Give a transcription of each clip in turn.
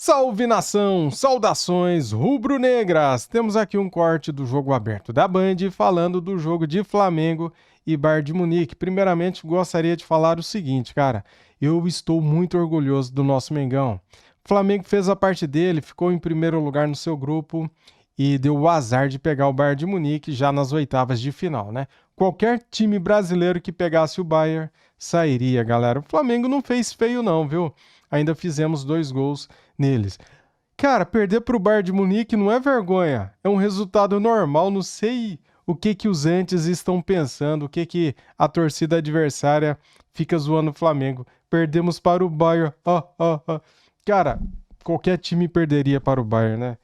Salve nação, saudações rubro-negras! Temos aqui um corte do jogo aberto da Band falando do jogo de Flamengo e Bayern de Munique. Primeiramente, gostaria de falar o seguinte, cara, eu estou muito orgulhoso do nosso Mengão. O Flamengo fez a parte dele, ficou em primeiro lugar no seu grupo e deu o azar de pegar o Bayern de Munique já nas oitavas de final, né? Qualquer time brasileiro que pegasse o Bayern sairia, galera. O Flamengo não fez feio não, viu? Ainda fizemos 2 gols neles. Cara, perder pro Bayern de Munique não é vergonha, é um resultado normal, não sei o que os antes estão pensando, o que a torcida adversária fica zoando o Flamengo. Perdemos para o Bayern, Cara, qualquer time perderia para o Bayern, né?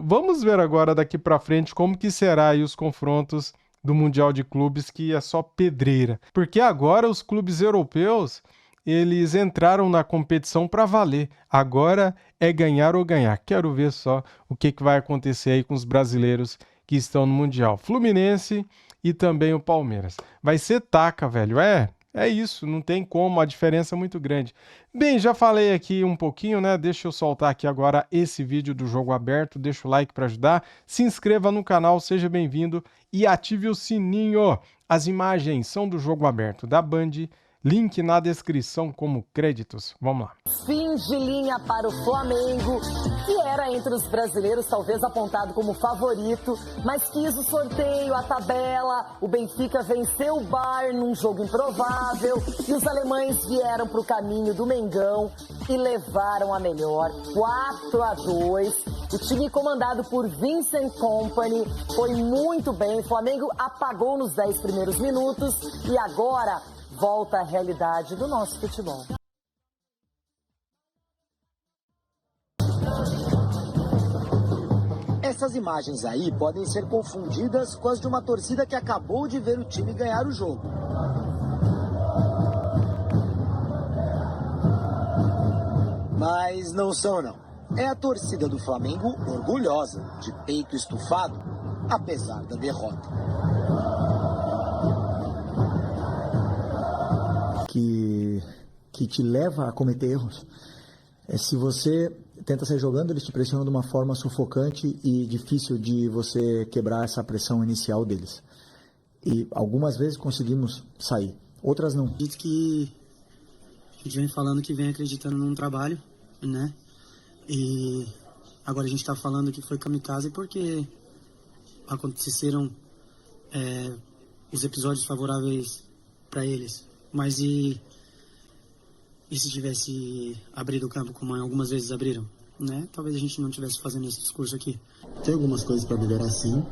Vamos ver agora daqui para frente como que será aí os confrontos do Mundial de Clubes, que é só pedreira. Porque agora os clubes europeus eles entraram na competição para valer. Agora é ganhar ou ganhar. Quero ver só o que vai acontecer aí com os brasileiros que estão no Mundial. Fluminense e também o Palmeiras. Vai ser taca, velho. É isso, não tem como, a diferença é muito grande. Bem, já falei aqui um pouquinho, né? Deixa eu soltar aqui agora esse vídeo do jogo aberto. Deixa o like para ajudar. Se inscreva no canal, seja bem-vindo e ative o sininho. As imagens são do jogo aberto da Band. Link na descrição como créditos. Vamos lá. Fim de linha para o Flamengo, que era entre os brasileiros talvez apontado como favorito, mas quis o sorteio, a tabela. O Benfica venceu o Bayern num jogo improvável e os alemães vieram para o caminho do Mengão e levaram a melhor, 4-2. O time comandado por Vincent Kompany foi muito bem. O Flamengo apagou nos 10 primeiros minutos e agora volta à realidade do nosso futebol. Essas imagens aí podem ser confundidas com as de uma torcida que acabou de ver o time ganhar o jogo. Mas não são, não. É a torcida do Flamengo orgulhosa, de peito estufado, apesar da derrota. Que te leva a cometer erros. Se você tenta sair jogando, eles te pressionam de uma forma sufocante e difícil de você quebrar essa pressão inicial deles. E algumas vezes conseguimos sair, outras não. Acredito que a gente vem falando que vem acreditando num trabalho, né? E agora a gente está falando que foi kamikaze porque aconteceram os episódios favoráveis para eles. Mas e se tivesse abrido o campo como algumas vezes abriram, né? Talvez a gente não estivesse fazendo esse discurso aqui. Tem algumas coisas para melhorar sim,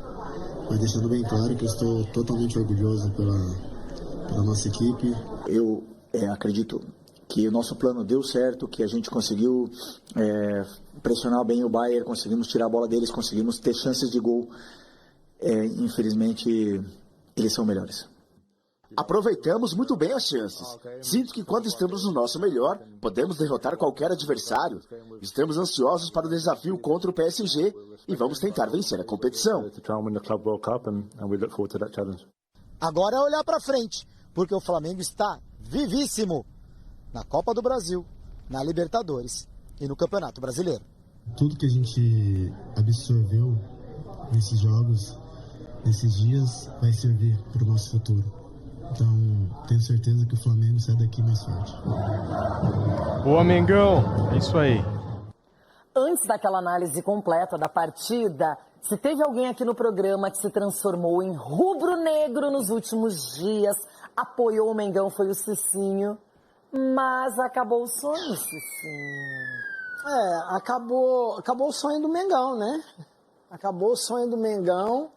mas deixando bem claro que eu estou totalmente orgulhoso pela nossa equipe. Eu acredito que o nosso plano deu certo, que a gente conseguiu pressionar bem o Bayern, conseguimos tirar a bola deles, conseguimos ter chances de gol. Infelizmente, eles são melhores. Aproveitamos muito bem as chances. Sinto que quando estamos no nosso melhor, podemos derrotar qualquer adversário. Estamos ansiosos para o desafio contra o PSG e vamos tentar vencer a competição. Agora é olhar para frente, porque o Flamengo está vivíssimo na Copa do Brasil, na Libertadores e no Campeonato Brasileiro. Tudo que a gente absorveu nesses jogos, nesses dias, vai servir para o nosso futuro. Então, tenho certeza que o Flamengo sai daqui mais forte. Boa, Mengão! É isso aí. Antes daquela análise completa da partida, se teve alguém aqui no programa que se transformou em rubro-negro nos últimos dias, apoiou o Mengão, foi o Cicinho, mas acabou o sonho, Cicinho. Acabou o sonho do Mengão, né? Acabou o sonho do Mengão.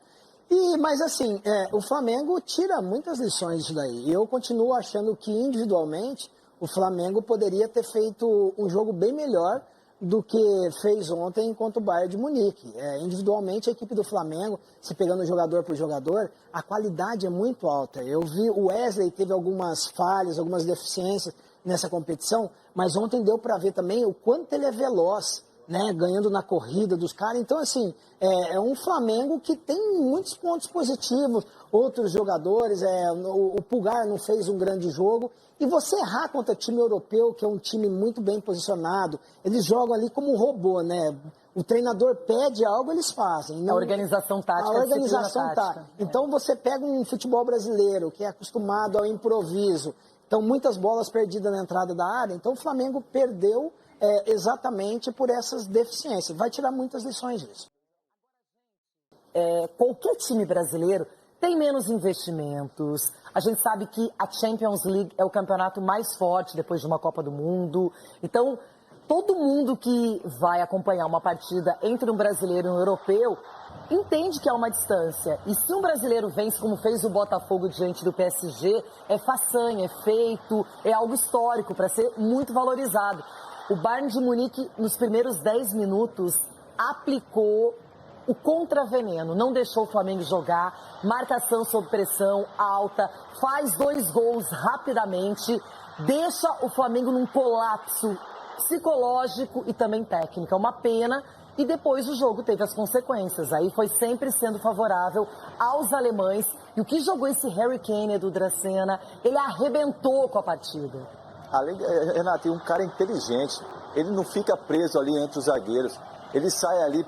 Mas assim, o Flamengo tira muitas lições disso daí. Eu continuo achando que individualmente o Flamengo poderia ter feito um jogo bem melhor do que fez ontem contra o Bayern de Munique. Individualmente a equipe do Flamengo, se pegando jogador por jogador, a qualidade é muito alta. Eu vi o Wesley teve algumas falhas, algumas deficiências nessa competição, mas ontem deu para ver também o quanto ele é veloz, né, ganhando na corrida dos caras. Então, assim, é um Flamengo que tem muitos pontos positivos. Outros jogadores, o Pulgar não fez um grande jogo. E você errar contra time europeu, que é um time muito bem posicionado, eles jogam ali como um robô, né? O treinador pede algo, eles fazem. Não, a organização tática. A organização tática. Então, você pega um futebol brasileiro, que é acostumado ao improviso. Então, muitas bolas perdidas na entrada da área. Então, o Flamengo perdeu exatamente por essas deficiências. Vai tirar muitas lições disso. Qualquer time brasileiro tem menos investimentos. A gente sabe que a Champions League é o campeonato mais forte depois de uma Copa do Mundo. Então, todo mundo que vai acompanhar uma partida entre um brasileiro e um europeu entende que há uma distância. E se um brasileiro vence, como fez o Botafogo diante do PSG, é façanha, é feito, é algo histórico para ser muito valorizado. O Bayern de Munique, nos primeiros 10 minutos, aplicou o contraveneno, não deixou o Flamengo jogar, marcação sob pressão alta, faz 2 gols rapidamente, deixa o Flamengo num colapso psicológico e também técnico. É uma pena. E depois o jogo teve as consequências. Aí foi sempre sendo favorável aos alemães. E o que jogou esse Harry Kane do Dracena, ele arrebentou com a partida. Além, Renato, tem um cara inteligente. Ele não fica preso ali entre os zagueiros. Ele sai ali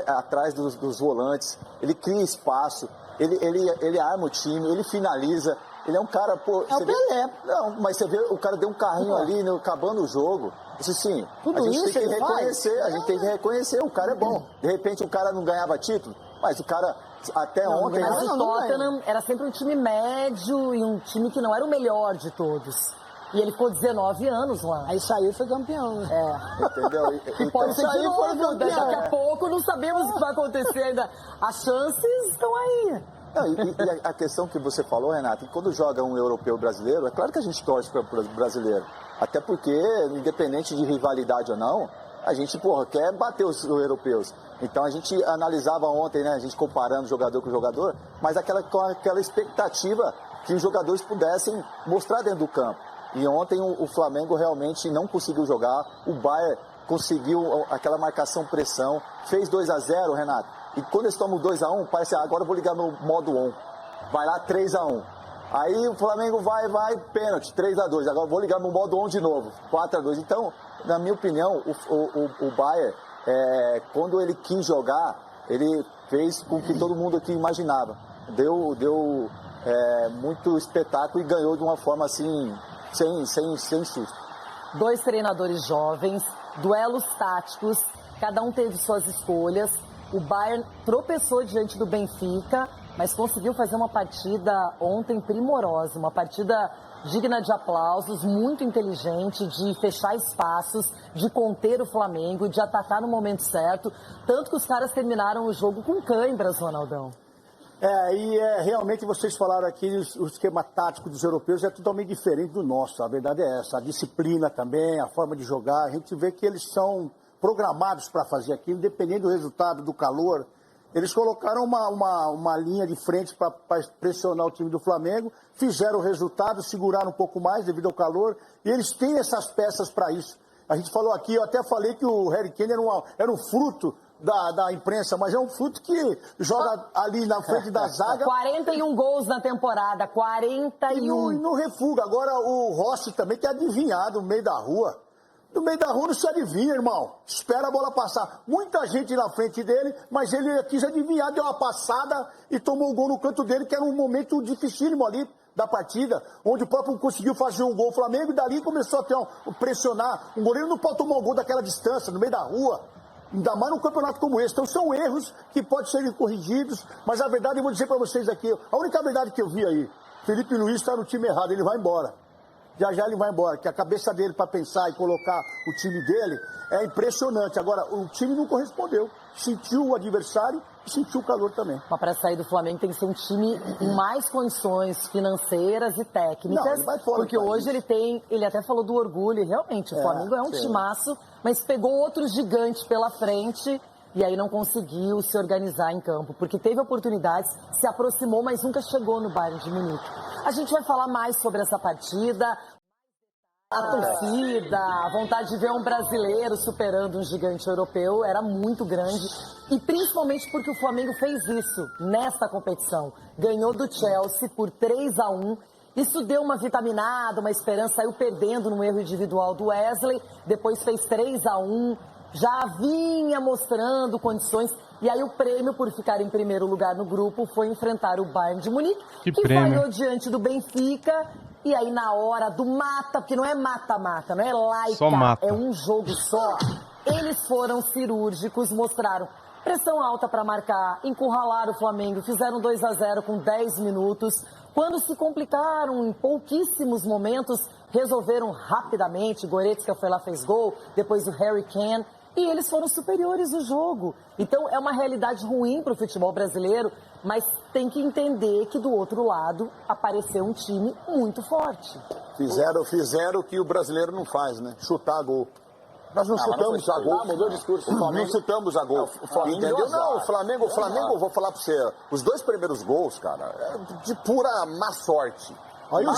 atrás dos volantes. Ele cria espaço. Ele arma o time. Ele finaliza. Ele é um cara, pô... É o Pelé. Não, mas você vê, o cara deu um carrinho ali, acabando o jogo. Isso sim, a gente tem que reconhecer, a gente tem que reconhecer, o cara é bom. De repente o cara não ganhava título, mas o cara até ontem... Mas o Tottenham era sempre um time médio e um time que não era o melhor de todos. E ele ficou 19 anos lá. Aí saiu e foi campeão, né? Entendeu? E pode ser de novo, daqui a pouco não sabemos o que vai acontecer ainda. As chances estão aí. Não, e a questão que você falou, Renato, quando joga um europeu brasileiro, é claro que a gente torce para o brasileiro. Até porque, independente de rivalidade ou não, a gente, quer bater os europeus. Então a gente analisava ontem, né, a gente comparando jogador com jogador, mas aquela expectativa que os jogadores pudessem mostrar dentro do campo. E ontem o Flamengo realmente não conseguiu jogar, o Bayern conseguiu aquela marcação-pressão, fez 2-0, Renato. E quando eles tomam 2-1, parece, agora eu vou ligar no modo on. Vai lá 3-1. Aí o Flamengo vai, pênalti, 3-2. Agora eu vou ligar no modo on de novo, 4-2. Então, na minha opinião, o Bayern, quando ele quis jogar, ele fez com que todo mundo aqui imaginava. Deu muito espetáculo e ganhou de uma forma assim, sem susto. 2 treinadores jovens, duelos táticos, cada um teve suas escolhas. O Bayern tropeçou diante do Benfica, mas conseguiu fazer uma partida ontem primorosa, uma partida digna de aplausos, muito inteligente, de fechar espaços, de conter o Flamengo, de atacar no momento certo, tanto que os caras terminaram o jogo com cãibras, Ronaldão. Realmente vocês falaram aqui, o esquema tático dos europeus é totalmente diferente do nosso, a verdade é essa, a disciplina também, a forma de jogar, a gente vê que eles são programados para fazer aquilo, independente do resultado, do calor. Eles colocaram uma linha de frente para pressionar o time do Flamengo, fizeram o resultado, seguraram um pouco mais devido ao calor, e eles têm essas peças para isso. A gente falou aqui, eu até falei que o Harry Kane era um fruto da imprensa, mas é um fruto que joga ali na frente da zaga. 41 gols na temporada, 41. E não refuga. Agora o Rossi também tem adivinhado no meio da rua. No meio da rua não se adivinha, irmão. Espera a bola passar. Muita gente na frente dele, mas ele quis adivinhar, deu uma passada e tomou um gol no canto dele, que era um momento dificílimo ali da partida, onde o próprio conseguiu fazer um gol o Flamengo e dali começou a ter pressionar. Um goleiro não pode tomar um gol daquela distância, no meio da rua. Ainda mais num campeonato como esse. Então são erros que podem ser corrigidos, mas a verdade eu vou dizer para vocês aqui, a única verdade que eu vi aí, Felipe Luiz está no time errado, ele vai embora. Já ele vai embora, que a cabeça dele para pensar e colocar o time dele é impressionante. Agora, o time não correspondeu. Sentiu o adversário e sentiu o calor também. Mas para sair do Flamengo tem que ser um time com mais condições financeiras e técnicas. Não, porque hoje ele até falou do orgulho, e realmente o Flamengo é um timaço, mas pegou outro gigante pela frente e aí não conseguiu se organizar em campo, porque teve oportunidades, se aproximou, mas nunca chegou no Bayern de Munique. A gente vai falar mais sobre essa partida. A torcida, a vontade de ver um brasileiro superando um gigante europeu era muito grande. E principalmente porque o Flamengo fez isso nesta competição. Ganhou do Chelsea por 3-1. Isso deu uma vitaminada, uma esperança. Saiu perdendo no erro individual do Wesley. Depois fez 3-1. Já vinha mostrando condições. E aí o prêmio por ficar em primeiro lugar no grupo foi enfrentar o Bayern de Munique. Que falhou diante do Benfica. E aí, na hora do mata, porque não é mata-mata, não é laica, é um jogo só. Eles foram cirúrgicos, mostraram pressão alta para marcar, encurralaram o Flamengo, fizeram 2-0 com 10 minutos. Quando se complicaram em pouquíssimos momentos, resolveram rapidamente. Goretzka foi lá, fez gol, depois o Harry Kane. E eles foram superiores no jogo. Então, é uma realidade ruim para o futebol brasileiro, mas tem que entender que do outro lado apareceu um time muito forte. Fizeram o que o brasileiro não faz, né? Chutar gol. Nós não chutamos a gol. Mudou o discurso. Não chutamos a gol. Entendeu? Não, o Flamengo, vou falar para você, os 2 primeiros gols, cara, é de pura má sorte. Eu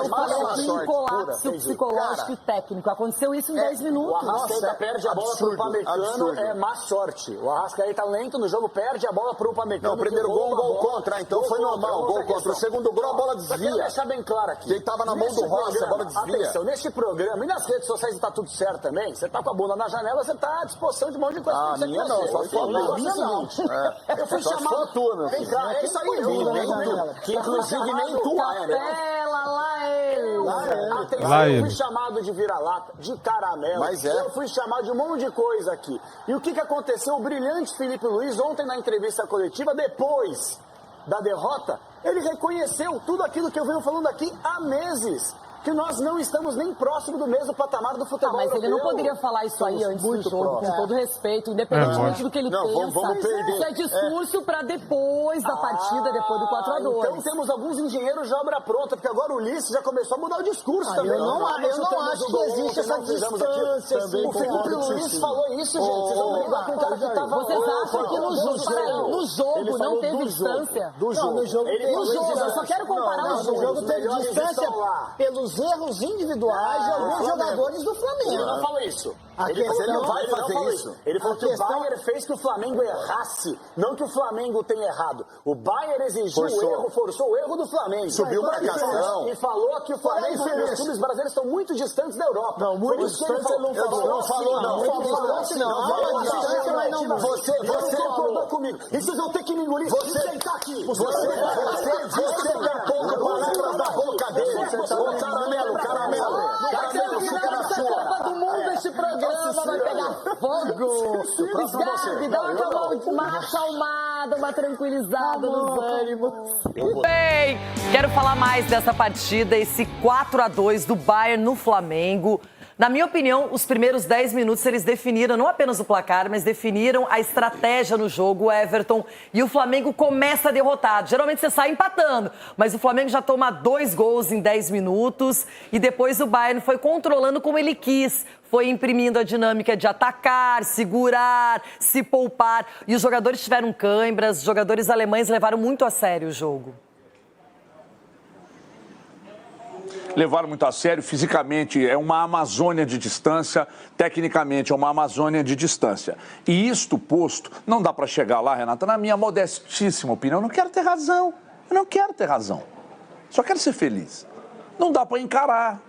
falei aqui em colapso psicológico e técnico. Aconteceu isso em 10 minutos. O Arrascaeta perde a bola pro Upamecano, é má sorte. O Arrascaeta lento no jogo, perde a bola pro Upamecano. Não, o primeiro gol, gol contra, então foi normal, gol contra. O segundo gol, a bola desvia. Quero deixar bem claro aqui. Quem tava na mão do Rossi, a bola desvia. Atenção, neste programa, e nas redes sociais está tudo certo também, você tá com a bunda na janela, você tá à disposição de um monte de coisa. Minha não, só sua minha não. Eu fui chamado... Vem cá, é isso aí. Que inclusive nem tu é, né? Atenção, eu fui chamado de vira-lata, de caramelo. Mas eu fui chamado de um monte de coisa aqui. E o que aconteceu? O brilhante Felipe Luiz, ontem na entrevista coletiva, depois da derrota, ele reconheceu tudo aquilo que eu venho falando aqui há meses. Que nós não estamos nem próximo do mesmo patamar do futebol mas ele não poderia falar isso aí antes do jogo, com todo respeito, independentemente do que ele pensa. Vamos perder. Isso é discurso para depois da partida, depois do 4-2. Então temos alguns engenheiros de obra pronta, porque agora o Ulisses já começou a mudar o discurso também. Eu não acho que existe essa distância. O Felipe Luiz falou isso, gente. Vocês vão brigar com o cara que tava... Vocês acham que no jogo não teve distância? No jogo, eu só quero comparar o jogo. No jogo teve distância pelos erros individuais de alguns jogadores do Flamengo. Ele não falou isso. Ele não vai fazer isso. Ele falou que o Bayern fez que o Flamengo errasse, não que o Flamengo tenha errado. O Bayern exigiu o erro, forçou o erro do Flamengo. Subiu marcação. E falou que o Flamengo e os clubes brasileiros estão muito distantes da Europa. Não, muito distantes ele não falou. Você concordou comigo. E vocês vão ter que me engolir. Você sentar aqui. Você quer pouco palavras da boca dele. Caramelo, fica na sua. Copa do Mundo, este programa vai pegar fogo. Gabi, dá uma acalmada, uma tranquilizada nos ânimos. Bem, quero falar mais dessa partida, esse 4-2 do Bayern no Flamengo. Na minha opinião, os primeiros 10 minutos eles definiram não apenas o placar, mas definiram a estratégia no jogo, o Everton. E o Flamengo começa derrotado. Geralmente você sai empatando, mas o Flamengo já toma 2 gols em 10 minutos. E depois o Bayern foi controlando como ele quis. Foi imprimindo a dinâmica de atacar, segurar, se poupar. E os jogadores tiveram cãibras, os jogadores alemães levaram muito a sério o jogo. Levaram muito a sério, fisicamente é uma Amazônia de distância, tecnicamente é uma Amazônia de distância. E isto posto, não dá para chegar lá, Renata, na minha modestíssima opinião, eu não quero ter razão, só quero ser feliz. Não dá para encarar.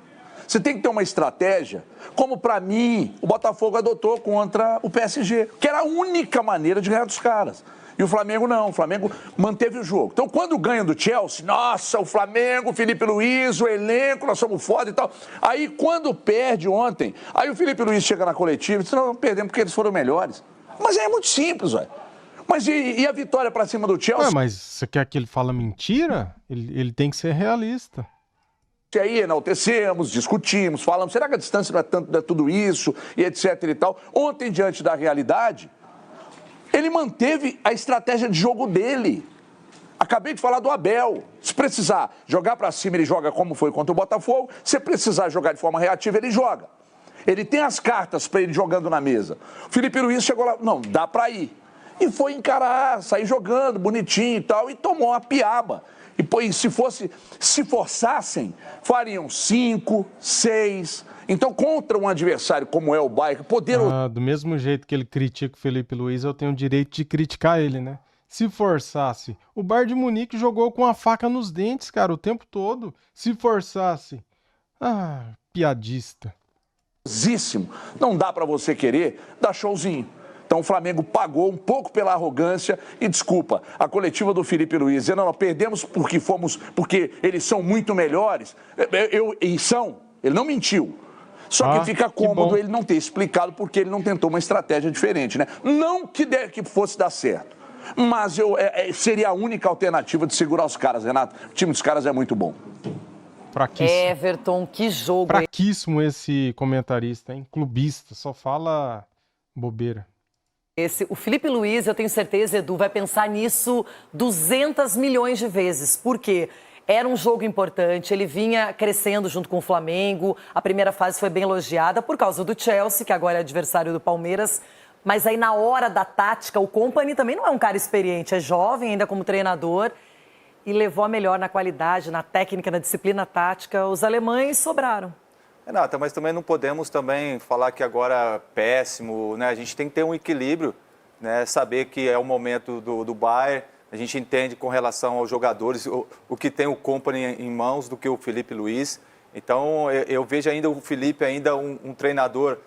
Você tem que ter uma estratégia, como para mim o Botafogo adotou contra o PSG, que era a única maneira de ganhar dos caras. E o Flamengo não, o Flamengo manteve o jogo. Então, quando ganha do Chelsea, nossa, o Flamengo, o Felipe Luiz, o elenco, nós somos foda e tal. Aí, quando perde ontem, aí o Felipe Luiz chega na coletiva e diz, não, perdemos porque eles foram melhores. Mas aí é muito simples, velho. Mas e a vitória pra cima do Chelsea? Mas você quer que ele fale mentira? Ele tem que ser realista. E aí enaltecemos, discutimos, falamos, será que a distância não é tanto, não é tudo isso, e etc e tal. Ontem, diante da realidade, ele manteve a estratégia de jogo dele. Acabei de falar do Abel. Se precisar jogar para cima, ele joga como foi contra o Botafogo. Se precisar jogar de forma reativa, ele joga. Ele tem as cartas para ele jogando na mesa. O Felipe Luiz chegou lá, não, dá para ir. E foi encarar, sair jogando, bonitinho e tal, e tomou uma piaba. E se forçassem, fariam 5, 6. Então, contra um adversário como é o Bayern, poderoso... Do mesmo jeito que ele critica o Felipe Luiz, eu tenho o direito de criticar ele, né? Se forçasse, o Bayern de Munique jogou com a faca nos dentes, cara, o tempo todo. Se forçasse, piadista. Não dá pra você querer dar showzinho. Então o Flamengo pagou um pouco pela arrogância e desculpa, a coletiva do Felipe Luiz, dizendo, não, perdemos porque eles são muito melhores. Ele não mentiu. Só que fica cômodo ele não ter explicado porque ele não tentou uma estratégia diferente, né? Não que fosse dar certo, mas seria a única alternativa de segurar os caras, Renato. O time dos caras é muito bom. Fraquíssimo. Everton, que jogo. Fraquíssimo esse comentarista, hein? Clubista, só fala bobeira. O Felipe Luiz, eu tenho certeza, Edu, vai pensar nisso 200 milhões de vezes. Por quê? Era um jogo importante, ele vinha crescendo junto com o Flamengo. A primeira fase foi bem elogiada por causa do Chelsea, que agora é adversário do Palmeiras. Mas aí na hora da tática, o Kompany também não é um cara experiente, é jovem ainda como treinador. E levou a melhor na qualidade, na técnica, na disciplina tática. Os alemães sobraram. Renata, mas também não podemos falar que agora é péssimo, né? A gente tem que ter um equilíbrio, né? Saber que é o momento do Bayern. A gente entende com relação aos jogadores o que tem o Kompany em mãos do que o Felipe Luiz. Então eu vejo ainda o Felipe um treinador,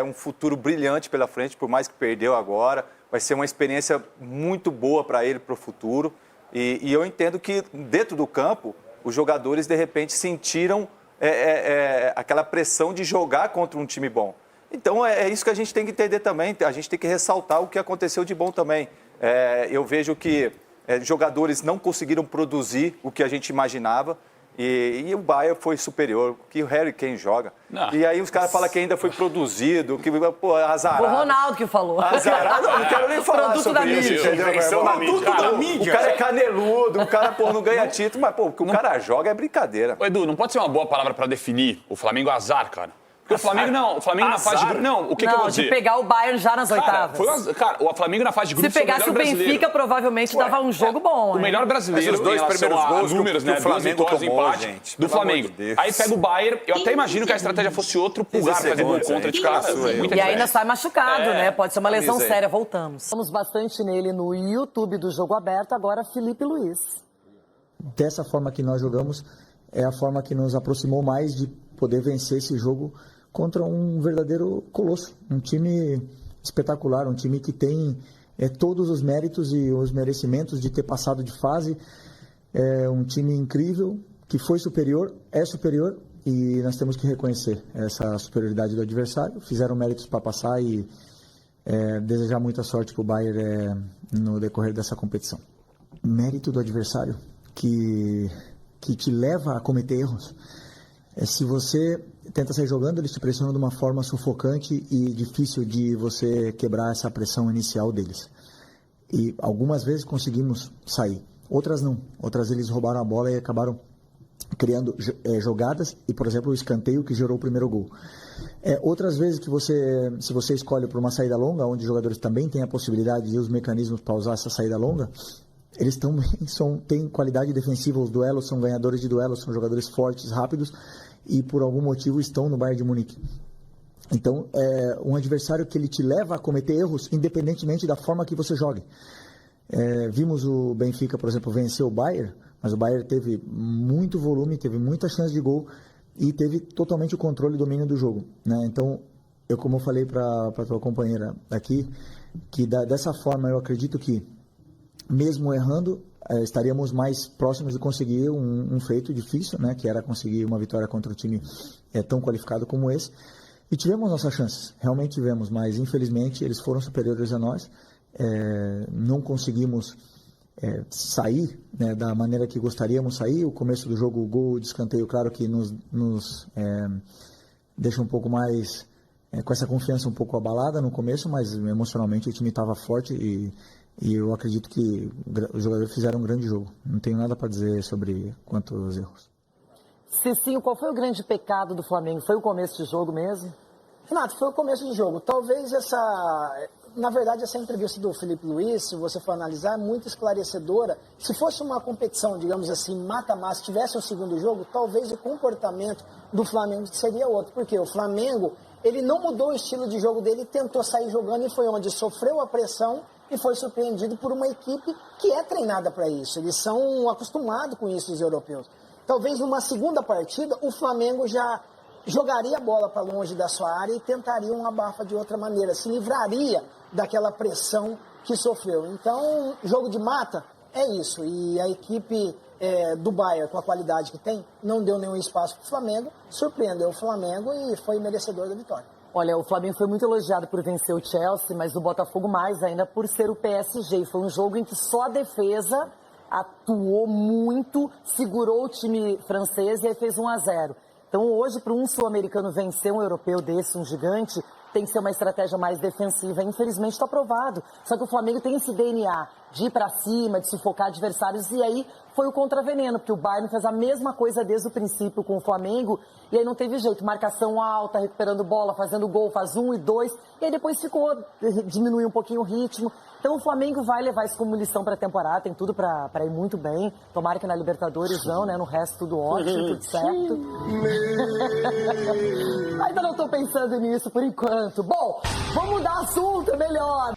um futuro brilhante pela frente, por mais que perdeu agora. Vai ser uma experiência muito boa para ele para o futuro. E eu entendo que dentro do campo os jogadores de repente sentiram aquela pressão de jogar contra um time bom. Então é isso que a gente tem que entender também. A gente tem que ressaltar o que aconteceu de bom também. Eu vejo que jogadores não conseguiram produzir o que a gente imaginava e o Bayern foi superior, que o Harry Kane joga. Não. E aí os caras falam que ainda foi produzido, que azarado. Foi o Ronaldo que falou. Azarado, não quero nem falar sobre isso. Produto da mídia. O cara é caneludo, o cara não ganha título, mas o que o cara joga é brincadeira. Edu, não pode ser uma boa palavra para definir o Flamengo azar, cara. Porque o Flamengo na fase de... Não, o que eu vou dizer? De pegar o Bayern já nas oitavas. O Flamengo na fase de grupos se pegasse o Benfica, provavelmente dava um jogo bom. O melhor brasileiro, os dois primeiros gols números, né? O Flamengo tomou, gente. Do Flamengo. Aí pega o Bayern, eu até imagino que a estratégia fosse outro pulgar fazer gol contra de cara. E ainda sai machucado, né? Pode ser uma lesão séria. Voltamos. Estamos bastante nele no YouTube do Jogo Aberto, agora Felipe Luiz. Dessa forma que nós jogamos, é a forma que nos aproximou mais de poder vencer esse jogo contra um verdadeiro colosso, um time espetacular, um time que tem todos os méritos e os merecimentos de ter passado de fase, um time incrível, que foi superior, é superior, e nós temos que reconhecer essa superioridade do adversário, fizeram méritos para passar e desejar muita sorte para o Bayern no decorrer dessa competição. Mérito do adversário que te leva a cometer erros. Se você tenta sair jogando, eles te pressionam de uma forma sufocante e difícil de você quebrar essa pressão inicial deles. E algumas vezes conseguimos sair, outras não. Outras eles roubaram a bola e acabaram criando jogadas e, por exemplo, o escanteio que gerou o primeiro gol. Outras vezes que se você escolhe por uma saída longa, onde os jogadores também têm a possibilidade e os mecanismos para usar essa saída longa, eles têm qualidade defensiva, os duelos são ganhadores de duelos, são jogadores fortes, rápidos e por algum motivo estão no Bayern de Munique. Então, é um adversário que ele te leva a cometer erros independentemente da forma que você jogue. Vimos o Benfica, por exemplo, vencer o Bayern, mas o Bayern teve muito volume, teve muita chance de gol e teve totalmente o controle e domínio do jogo, né? Então, como eu falei para a tua companheira aqui, que dessa forma eu acredito que mesmo errando, estaríamos mais próximos de conseguir um feito difícil, né, que era conseguir uma vitória contra um time tão qualificado como esse. E tivemos nossas chances, realmente tivemos, mas infelizmente eles foram superiores a nós. Não conseguimos sair, né, da maneira que gostaríamos sair. O começo do jogo, o gol de escanteio, claro que nos deixa um pouco mais, com essa confiança um pouco abalada no começo, mas emocionalmente o time estava forte e eu acredito que os jogadores fizeram um grande jogo. Não tenho nada para dizer sobre quantos erros. Cicinho, qual foi o grande pecado do Flamengo? Foi o começo de jogo mesmo? Renato, foi o começo do jogo. Talvez na verdade, essa entrevista do Felipe Luiz, se você for analisar, é muito esclarecedora. Se fosse uma competição, digamos assim, mata-mata, se tivesse um segundo jogo, talvez o comportamento do Flamengo seria outro. Porque o Flamengo, ele não mudou o estilo de jogo dele, tentou sair jogando e foi onde sofreu a pressão e foi surpreendido por uma equipe que é treinada para isso. Eles são acostumados com isso, os europeus. Talvez numa segunda partida, o Flamengo já jogaria a bola para longe da sua área e tentaria uma abafa de outra maneira, se livraria daquela pressão que sofreu. Então, jogo de mata é isso. E a equipe do Bayern, com a qualidade que tem, não deu nenhum espaço para o Flamengo, surpreendeu o Flamengo e foi merecedor da vitória. Olha, o Flamengo foi muito elogiado por vencer o Chelsea, mas o Botafogo mais ainda por ser o PSG. Foi um jogo em que só a defesa atuou muito, segurou o time francês e aí fez 1-0. Então hoje, para um sul-americano vencer um europeu desse, um gigante, tem que ser uma estratégia mais defensiva. Infelizmente está provado. Só que o Flamengo tem esse DNA de ir para cima, de sufocar adversários. E aí foi o contraveneno, porque o Bayern fez a mesma coisa desde o princípio com o Flamengo. E aí não teve jeito. Marcação alta, recuperando bola, fazendo gol, faz 1 e 2. E aí depois diminuiu um pouquinho o ritmo. Então o Flamengo vai levar isso como lição para a temporada. Tem tudo para ir muito bem. Tomara que na Libertadores não, né? No resto tudo ótimo, tudo certo. Ainda não estou pensando nisso por enquanto. Bom, vamos mudar assunto, melhor.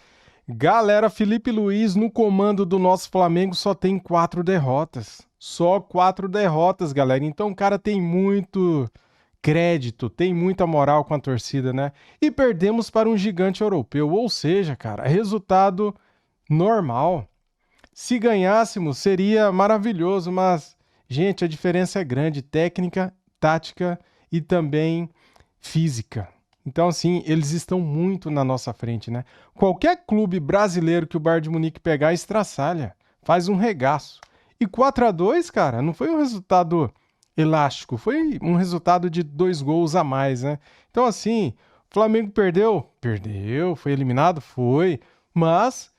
Galera, Felipe Luiz no comando do nosso Flamengo só tem 4 derrotas. Só 4 derrotas, galera. Então o cara tem muito crédito, tem muita moral com a torcida, né? E perdemos para um gigante europeu. Ou seja, cara, resultado normal. Se ganhássemos, seria maravilhoso, mas, gente, a diferença é grande. Técnica, tática e também física. Então, assim, eles estão muito na nossa frente, né? Qualquer clube brasileiro que o Bayern de Munique pegar, estraçalha, faz um regaço. E 4-2, cara, não foi um resultado elástico, foi um resultado de 2 gols a mais, né? Então, assim, o Flamengo perdeu? Perdeu. Foi eliminado? Foi. Mas,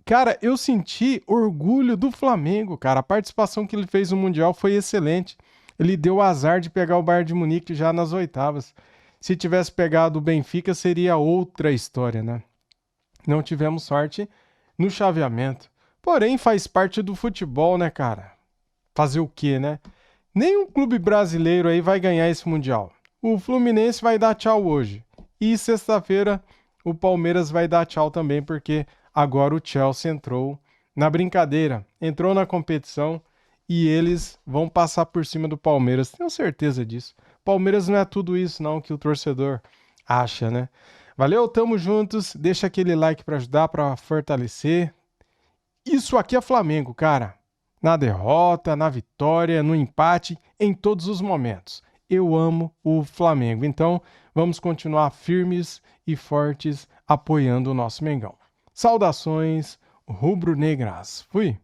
cara, eu senti orgulho do Flamengo, cara. A participação que ele fez no Mundial foi excelente. Ele deu azar de pegar o Bayern de Munique já nas oitavas. Se tivesse pegado o Benfica, seria outra história, né? Não tivemos sorte no chaveamento. Porém, faz parte do futebol, né, cara? Fazer o quê, né? Nenhum clube brasileiro aí vai ganhar esse Mundial. O Fluminense vai dar tchau hoje. E sexta-feira o Palmeiras vai dar tchau também, porque agora o Chelsea entrou na brincadeira, entrou na competição e eles vão passar por cima do Palmeiras. Tenho certeza disso. Palmeiras não é tudo isso não que o torcedor acha, né? Valeu, tamo juntos. Deixa aquele like para ajudar, para fortalecer. Isso aqui é Flamengo, cara. Na derrota, na vitória, no empate, em todos os momentos. Eu amo o Flamengo. Então, vamos continuar firmes e fortes apoiando o nosso Mengão. Saudações rubro-negras. Fui!